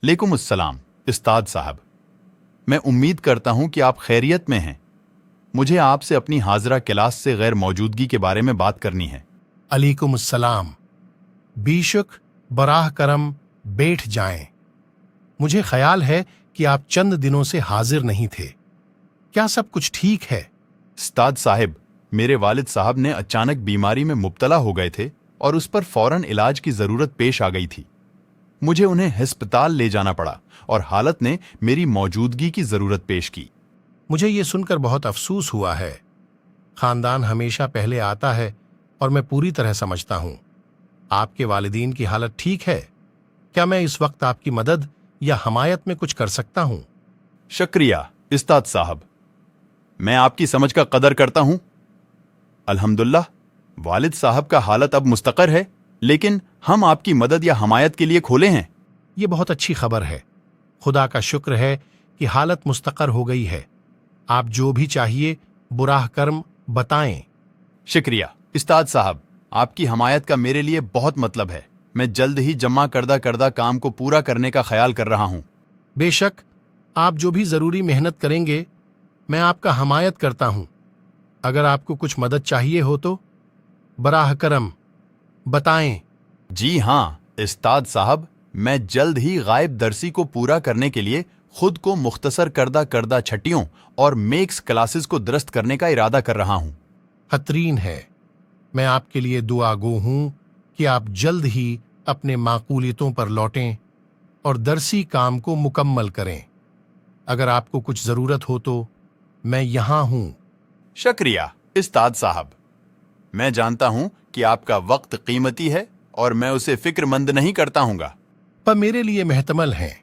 वालेकुम अस्सलाम उस्ताद साहब, मैं उम्मीद करता हूं कि आप खैरियत में हैं। मुझे आपसे अपनी हाजिरा क्लास से गैर मौजूदगी के बारे में बात करनी है। अलैकुम अस्सलाम। बेशक, बराह करम बैठ जाएं। मुझे ख्याल है कि आप चंद दिनों से हाजिर नहीं थे। क्या सब कुछ ठीक है? उस्ताद साहब, मेरे वालिद साहब ने अचानक बीमारी में मुब्तला हो गए थे और उस पर फौरन इलाज की ज़रूरत पेश आ गई थी। मुझे उन्हें हस्पताल ले जाना पड़ा और हालत ने मेरी मौजूदगी की ज़रूरत पेश की। मुझे ये सुनकर बहुत अफसोस हुआ है। खानदान हमेशा पहले आता है और मैं पूरी तरह समझता हूँ। आपके वालिदीन की हालत ठीक है? क्या मैं इस वक्त आपकी मदद या हमायत में कुछ कर सकता हूँ? शुक्रिया उस्ताद साहब, मैं आपकी समझ का कदर करता हूँ। अल्हम्दुलिल्लाह, वालिद साहब का हालत अब मुस्तकर है, लेकिन हम आपकी मदद या हमायत के लिए खोले हैं। ये बहुत अच्छी खबर है। खुदा का शुक्र है कि हालत मुस्तकर हो गई है। आप जो भी चाहिए बुराह कर्म बताएं। शुक्रिया उस्ताद साहब, आपकी हमायत का मेरे लिए बहुत मतलब है। मैं जल्द ही जमा करदा काम को पूरा करने का ख्याल कर रहा हूँ। बेशक, आप जो भी ज़रूरी मेहनत करेंगे, मैं आपका हमायत करता हूँ। अगर आपको कुछ मदद चाहिए हो तो बराह करम बताएं। जी हाँ उस्ताद साहब, मैं जल्द ही गायब दरसी को पूरा करने के लिए खुद को मुख्तसर करदा छट्टियों और मेक्स क्लासेस को दुरुस्त करने का इरादा कर रहा हूँ। खतरीन है। मैं आपके लिए दुआ गो हूँ कि आप जल्द ही अपने माकूलियतों पर लौटें और दरसी काम को मुकम्मल करें। अगर आपको कुछ ज़रूरत हो तो मैं यहाँ हूँ। शुक्रिया उस्ताद साहब, मैं जानता हूँ कि आपका वक्त कीमती है और मैं उसे फिक्रमंद नहीं करता हूँगा। पर मेरे लिए महतमल हैं।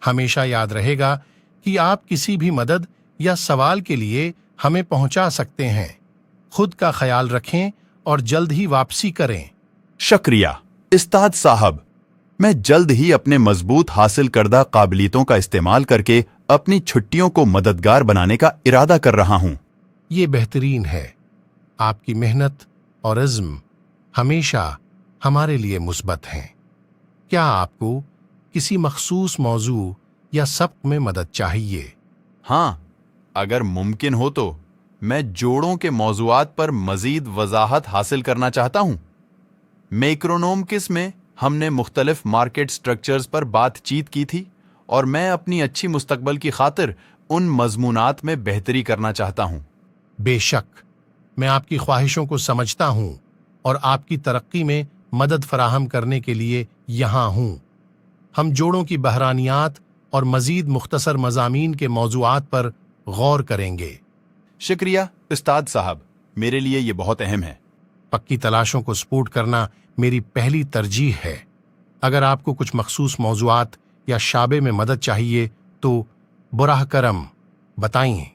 हमेशा याद रहेगा कि आप किसी भी मदद या सवाल के लिए हमें पहुंचा सकते हैं। खुद का ख्याल रखें और जल्द ही वापसी करें। शुक्रिया उस्ताद साहब, मैं जल्द ही अपने मजबूत हासिल करदा काबिलियतों का इस्तेमाल करके अपनी छुट्टियों को मददगार बनाने का इरादा कर रहा हूँ। ये बेहतरीन है। आपकी मेहनत और इज़्म हमेशा हमारे लिए मुस्बत हैं। क्या आपको किसी मखसूस मौजू या सबक में मदद चाहिए? हाँ, अगर मुमकिन हो तो मैं जोड़ों के मौज़ूआत पर मज़ीद वजाहत हासिल करना चाहता हूँ। मैक्रोनोमिक्स में हमने मुख्तलिफ मार्केट स्ट्रक्चर्स पर बातचीत की थी और मैं अपनी अच्छी मुस्तकबल की खातिर उन मज़मूनात में बेहतरी करना चाहता हूँ। बेशक, मैं आपकी ख्वाहिशों को समझता हूँ और आपकी तरक्की में मदद फराहम करने के लिए यहाँ हूँ। हम जोड़ों की बहरानियात और मज़ीद मुख्तसर मज़ामीन के मौज़ूआत पर गौर करेंगे। शुक्रिया उस्ताद साहब, मेरे लिए ये बहुत अहम है। पक्की तलाशों को सपोर्ट करना मेरी पहली तरजीह है। अगर आपको कुछ मखसूस मौज़ूआत या शाबे में मदद चाहिए तो बुराह करम बताइए।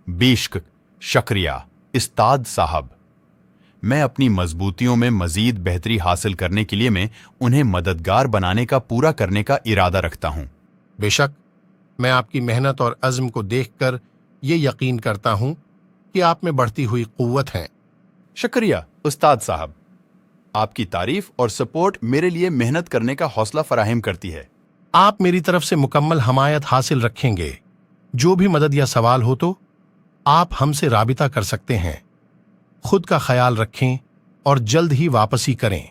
बेशक शुक्रिया उस्ताद साहब, मैं अपनी मजबूतियों में मजीद बेहतरी हासिल करने के लिए मैं उन्हें मददगार बनाने का पूरा करने का इरादा रखता हूँ। बेशक, मैं आपकी मेहनत और अज़्म को देखकर ये यकीन करता हूँ कि आप में बढ़ती हुई क़ुव्वत है। शुक्रिया उस्ताद साहब, आपकी तारीफ और सपोर्ट मेरे लिए मेहनत करने का हौसला फराहम करती है। आप मेरी तरफ से मुकम्मल हमायत हासिल रखेंगे। जो भी मदद या सवाल हो तो आप हमसे राबिता कर सकते हैं। खुद का ख्याल रखें और जल्द ही वापसी करें।